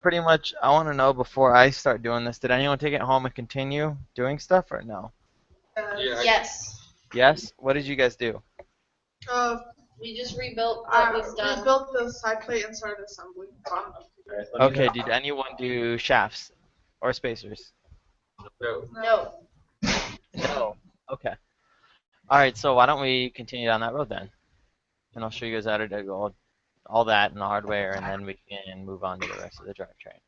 pretty much, I want to know before I start doing this, did anyone take it home and continue doing stuff or no? Yeah. Yes. Yes? What did you guys do? Uh, We just rebuilt what was done. rebuilt the side plate and started assembling. Alright, let me Okay, know. did anyone do shafts or spacers? No. No. No. Okay. All right, so why don't we continue down that road then? And I'll show you guys how to do all that in the hardware, and then we can move on to the rest of the drivetrain.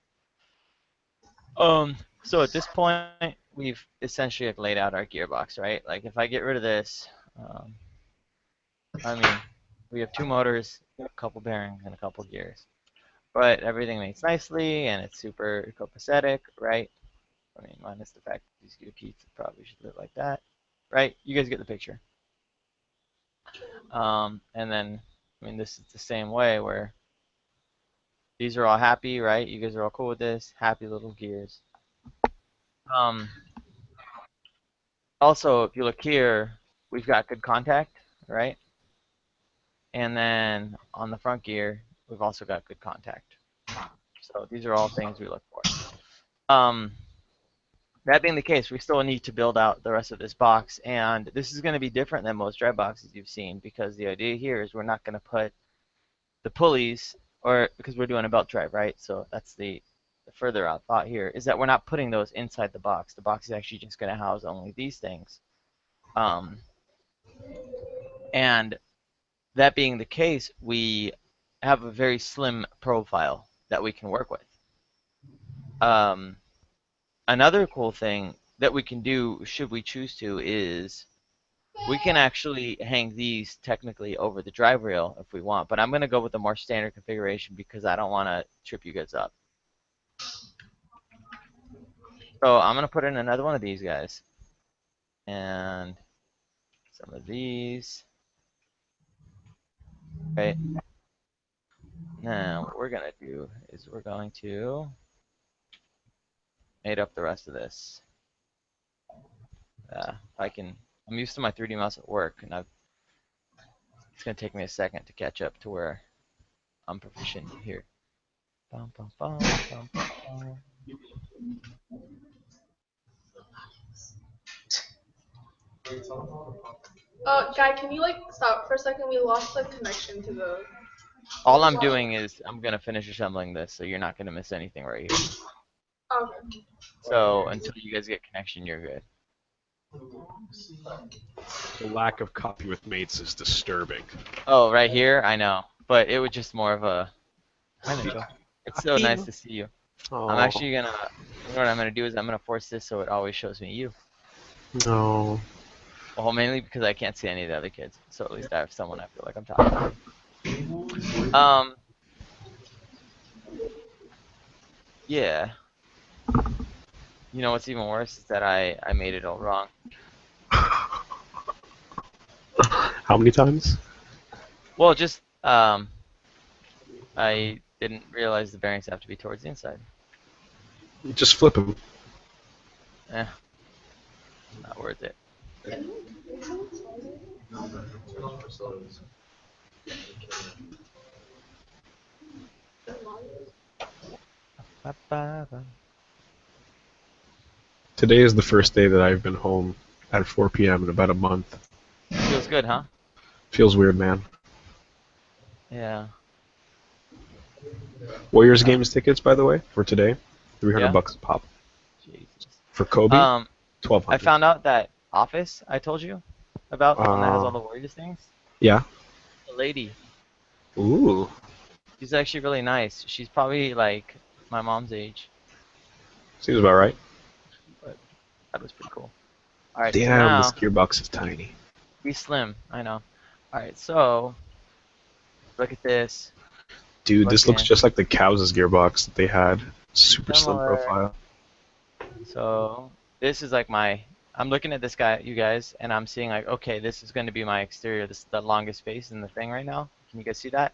So at this point, we've essentially like laid out our gearbox, right? Like if I get rid of this, I mean, we have two motors, a couple bearings, and a couple gears. But everything makes nicely, and it's super copacetic, right? I mean, minus the fact that these gear teeth probably should look like that, right? You guys get the picture. And then, I mean, this is the same way where these are all happy, right? You guys are all cool with this. Happy little gears. Um, Also, if you look here, we've got good contact, right? And then on the front gear, we've also got good contact. So these are all things we look for. That being the case, we still need to build out the rest of this box, and this is going to be different than most drive boxes you've seen because the idea here is we're not going to put the pulleys, or because we're doing a belt drive, right? So that's the further out thought here is that we're not putting those inside the box. The box is actually just going to house only these things. And that being the case, we have a very slim profile that we can work with. Another cool thing that we can do, should we choose to, is we can actually hang these technically over the drive rail if we want, but I'm going to go with the more standard configuration because I don't want to trip you guys up. So I'm going to put in another one of these guys. And some of these. Right. Now what we're going to do is we're going to mate up the rest of this. I'm used to my 3D mouse at work, and it's going to take me a second to catch up to where I'm proficient here. Bum, bum, bum, bum, bum. Guy, can you stop for a second? We lost the connection to the. All I'm doing is I'm going to finish assembling this, so you're not going to miss anything right here. Okay. So until you guys get connection, you're good. The lack of copy with mates is disturbing. Oh, right here? I know. But it was just more of a... It's so nice to see you. Oh. I'm actually going to... You know what I'm going to do is I'm going to force this so it always shows me you. No. Well, mainly because I can't see any of the other kids. So at least I have someone I feel like I'm talking to. Yeah. You know what's even worse is that I made it all wrong. How many times? Well, just I didn't realize the bearings have to be towards the inside. Just flip them. Not worth it. Today is the first day that I've been home at 4 p.m. in about a month. Feels good, huh? Feels weird, man. Yeah. Warriors games tickets, by the way, for today, $300 Yeah? bucks a pop. Jesus. For Kobe, I 1200. found out that Office I told you about, the one that has all the Warriors things. Yeah. The lady. Ooh. She's actually really nice. She's probably like my mom's age. Seems about right. But that was pretty cool. Alright, so Damn, now this gearbox is tiny. be slim, I know. Alright, so look at this. Dude, this looks Looking just like the Cows' gearbox that they had. Super slim similar. profile. So this is like I'm looking at this guy, you guys, and I'm seeing like, okay, this is going to be my exterior. This is the longest face in the thing right now. Can you guys see that?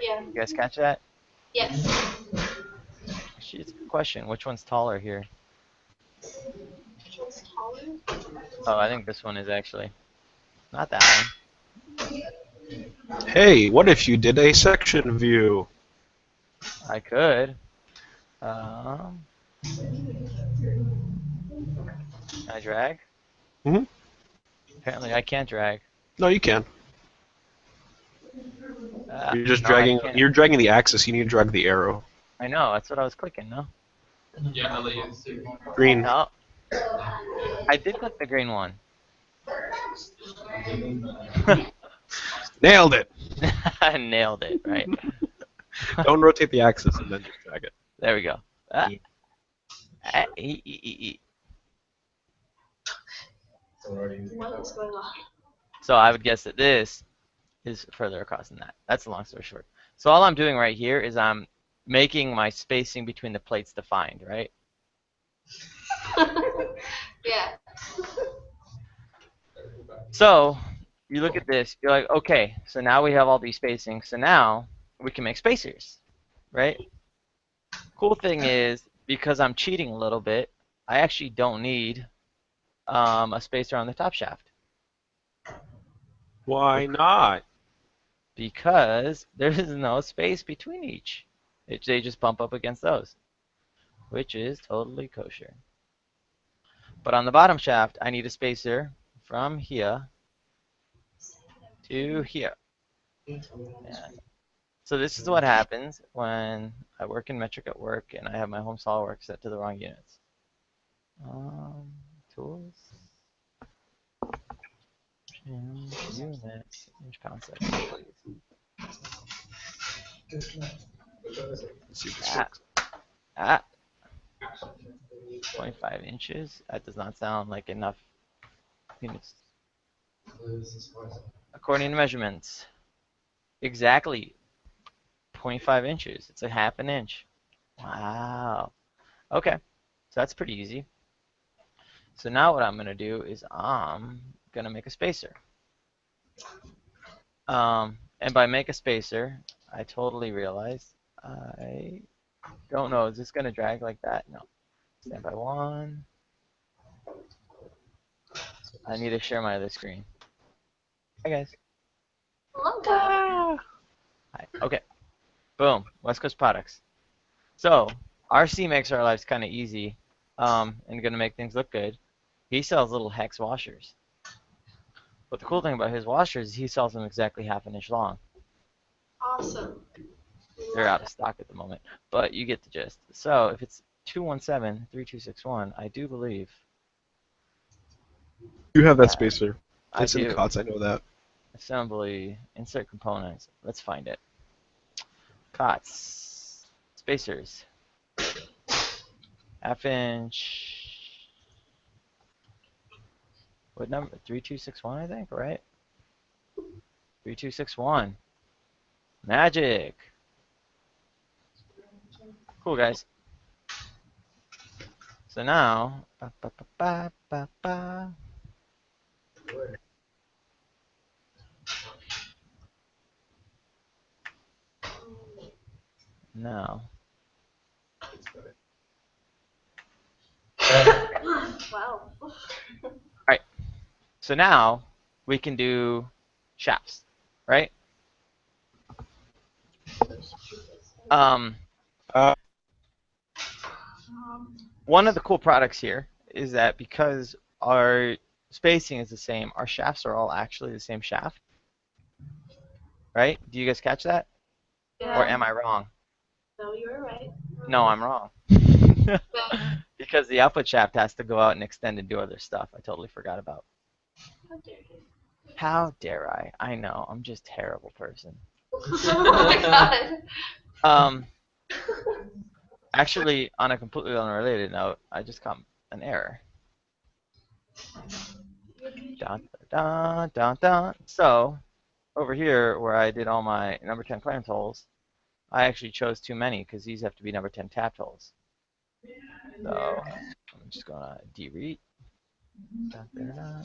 Yeah. You guys catch that? Yes. Actually, it's a good question. Which one's taller here? Which one's taller? Oh, I think this one is actually. Not that one. Hey, what if you did a section view? I could. Can I drag? Mhm. Apparently I can't drag. No, you can. You're just No, I dragging. can't. You're dragging the axis. You need to drag the arrow. I know, that's what I was clicking, no? Yeah, I'll let you see. Green. No. I did click the green one. Nailed it. I nailed it, right? Don't rotate the axis and then just drag it. There we go. E, e, e, e. What is going on? So I would guess that this is further across than that. That's the long story short. So all I'm doing right here is I'm making my spacing between the plates defined, right? Yeah. So you look at this, you're like, okay, so now we have all these spacings. So now we can make spacers, right? Cool thing is, because I'm cheating a little bit, I actually don't need a spacer on the top shaft. Why not? Because there is no space between each. They just bump up against those, which is totally kosher. But on the bottom shaft, I need a spacer from here to here. And so this is what happens when I work in metric at work and I have my home SolidWorks set to the wrong units. Tools. Change units. Inch pound second, please. Let's see if this Ah. works. 25 inches. That does not sound like enough units. According to measurements, exactly 0.5 inches. It's a half an inch. Wow. Okay, so that's pretty easy. So now what I'm going to do is I'm going to make a spacer. And by make a spacer, I totally realized I don't know. Is this going to drag like that? No. Stand by one. I need to share my other screen. Hi, guys. Hello, guys. Hi. Okay. Boom. West Coast Products. So, RC makes our lives kind of easy and going to make things look good. He sells little hex washers. But the cool thing about his washers is he sells them exactly half an inch long. Awesome. They're out of stock at the moment, but you get the gist. So if it's 217-3261, I do believe. You have that spacer. I It's in the do. COTS. I know that. Assembly, insert components. Let's find it. COTS, spacers, half inch. What number? 3261, I think, right? 3261. Magic. Cool, guys. So now, now, Wow. so now we can do shafts, right? Uh, One of the cool products here is that because our spacing is the same, our shafts are all actually the same shaft, right? Do you guys catch that? Yeah. Or am I wrong? No, you were right. No, I'm wrong. Because the output shaft has to go out and extend and do other stuff. I totally forgot about. How dare you? How dare I? I know, I'm just a terrible person. Oh my god. Actually, on a completely unrelated note, I just got an error. Dun, dun, dun, dun. So, over here where I did all my number 10 clearance holes, I actually chose too many because these have to be number 10 tapped holes. So, I'm just going to delete. Dun, dun, dun.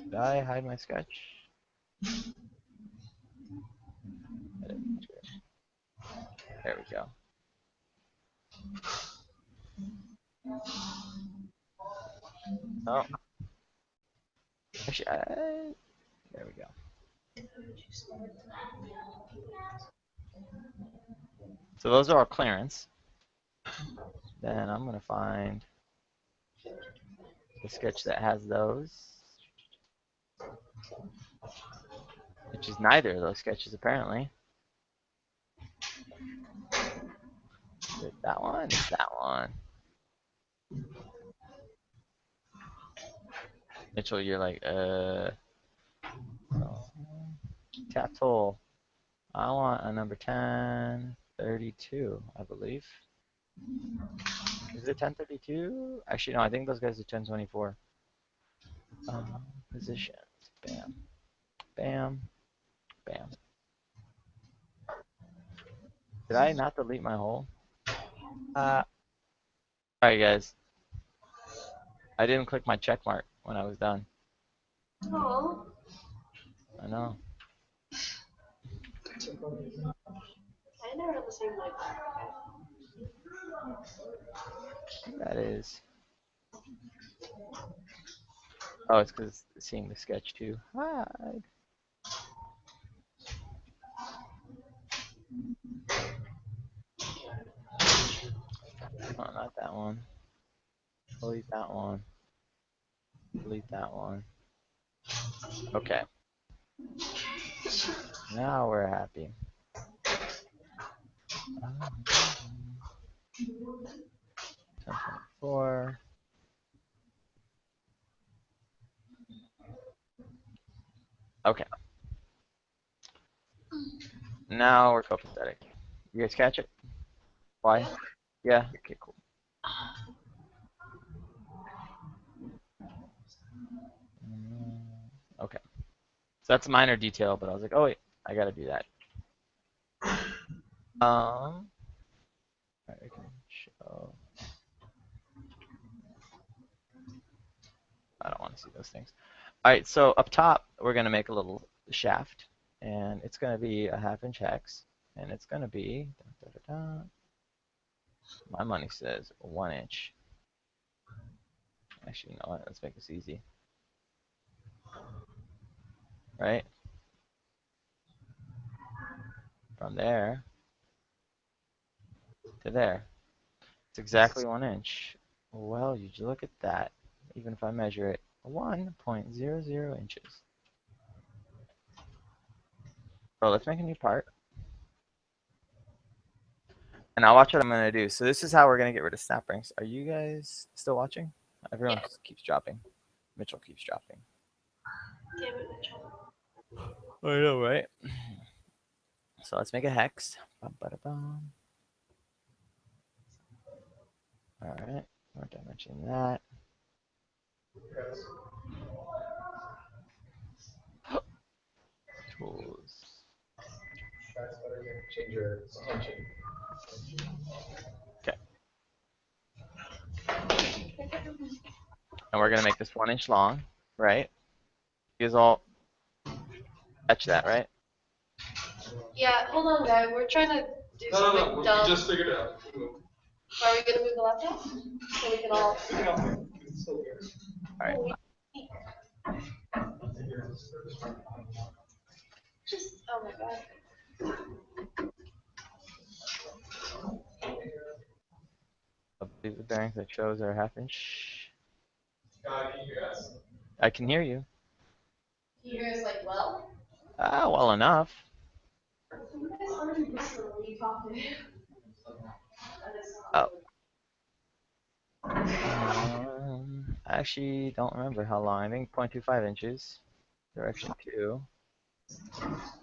Did I hide my sketch? There we go. Oh. Actually, there we go. So those are all clearance. Then I'm gonna find the sketch that has those, which is neither of those sketches apparently. Is it that one? It's that one. Mitchell, you're like, tap tool. I want a number 1032, I believe. Is it 1032? Actually, no, I think those guys are 1024. Positions. Bam. Bam. Bam. Did I not delete my hole? Alright, guys. I didn't click my check mark when I was done. Oh. I know. I never had the same like that. That is. Oh, it's because seeing the sketch too. Hide. Oh, not that one. Delete that one. Delete that one. Okay. Now we're happy. 1024. Okay. Now we're copacetic. You guys catch it? Why? Yeah? Okay, cool. Okay. So that's a minor detail, but I was like, oh wait, I gotta do that. Alright, I can show. I don't want to see those things. Alright, so up top, we're gonna make a little shaft, and it's gonna be a 1/2 inch hex, and it's gonna be, my money says 1 inch. Actually, you know what? Let's make this easy. Right? From there to there. It's exactly 1 inch. Well, you look at that. Even if I measure it, 1.00 inches. So let's make a new part. And I'll watch what I'm going to do. So this is how we're going to get rid of snap rings. Are you guys still watching? Everyone keeps dropping. Mitchell keeps dropping. Damn it, Mitchell. I know, right? So let's make a hex. Bum. All right, we're dimensioning that. Tools. Okay. And we're gonna make this 1 inch long, right? You guys all catch that, right? Yeah, hold on, guy. We're trying to do something We dumb. just figured it out. Are we gonna move the laptop? So we can all. All right. Just, oh my god. I believe the bearings that shows are 1/2 inch. God, can you hear us? I can hear you. Can you hear us like well? Well enough. You guys aren't listening when you talk to me. Oh. I actually don't remember how long. I think 0.25 inches. Direction 2.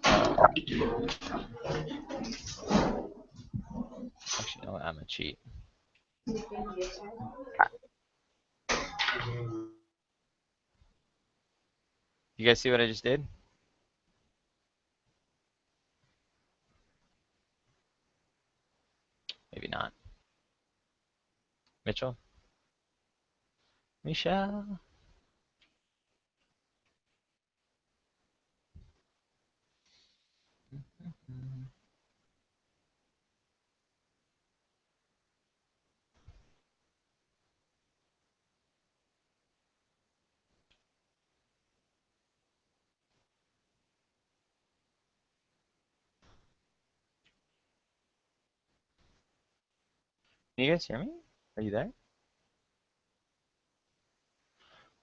Actually, you know what? I'm a cheat. You guys see what I just did? Maybe not. Mitchell? Michelle? Can you guys hear me? Are you there?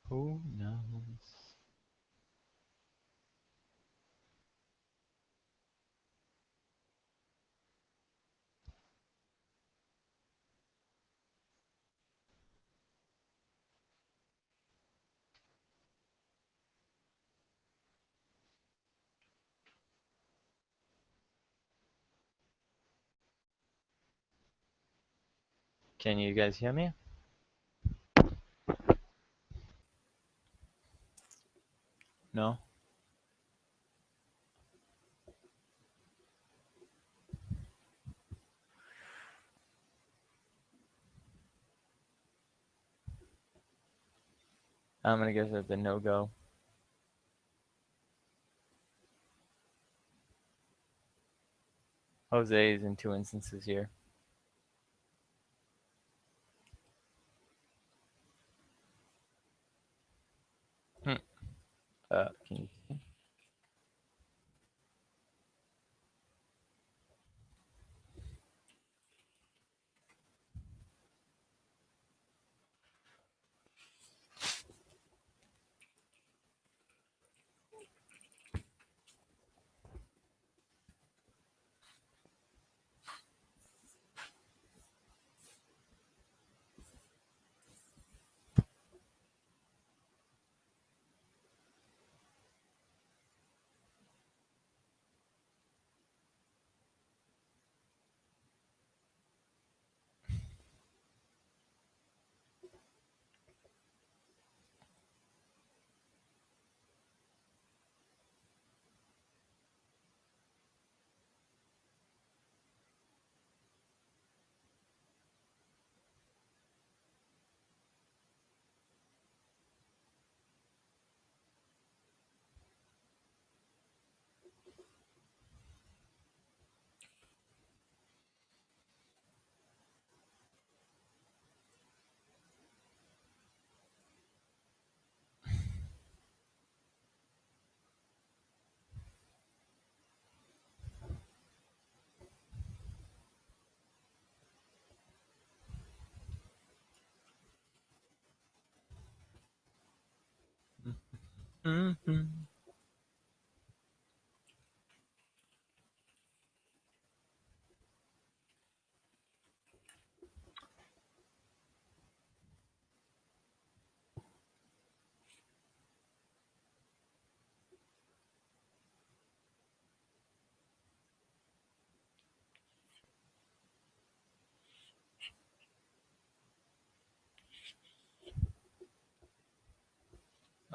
Who knows? Can you guys hear me? No? I'm gonna guess it's a no-go. Jose is in 2 instances here. Can you see? Mm-hmm.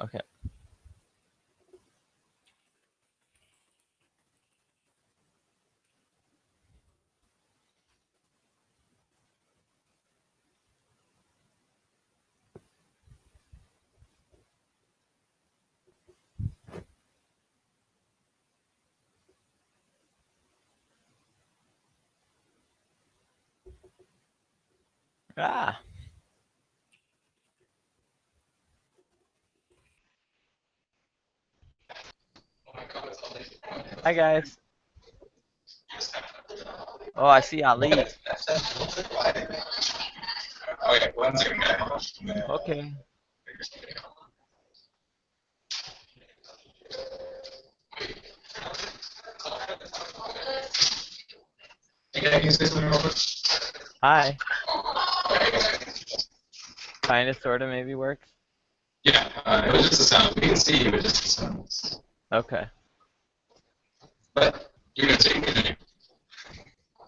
Okay. Ah. Hi guys. Oh, I see Ali. Okay, 1 second, guys. Okay. Hey, can you say something real quick? Hi. Kinda, sorta, maybe works. Yeah, it was just a sound. We can see you, but just a sound. Okay. But you can see, continue.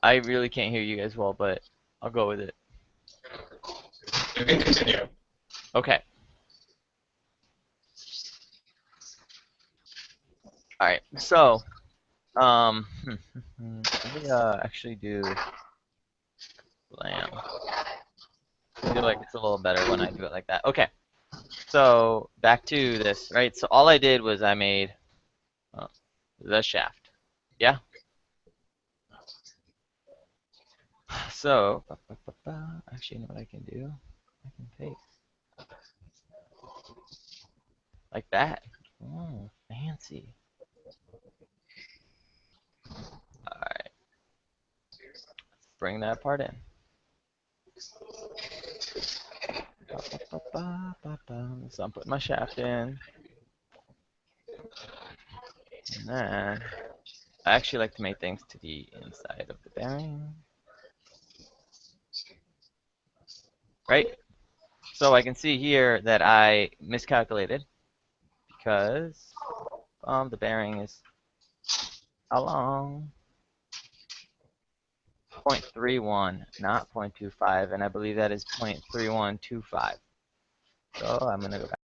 I really can't hear you guys well, but I'll go with it. You can continue. Okay. Alright, so, let me actually do lamb. I feel like it's a little better when I do it like that. Okay, so back to this, right? So all I did was I made the shaft. Yeah? So, actually, you know what I can do? I can paste. Like that. Oh, fancy. Alright. Bring that part in. So I'm putting my shaft in. And then I actually like to make things to the inside of the bearing. Right? So I can see here that I miscalculated because the bearing is how long? 0.31, not 0.25, and I believe that is 0.3125. So I'm gonna go back.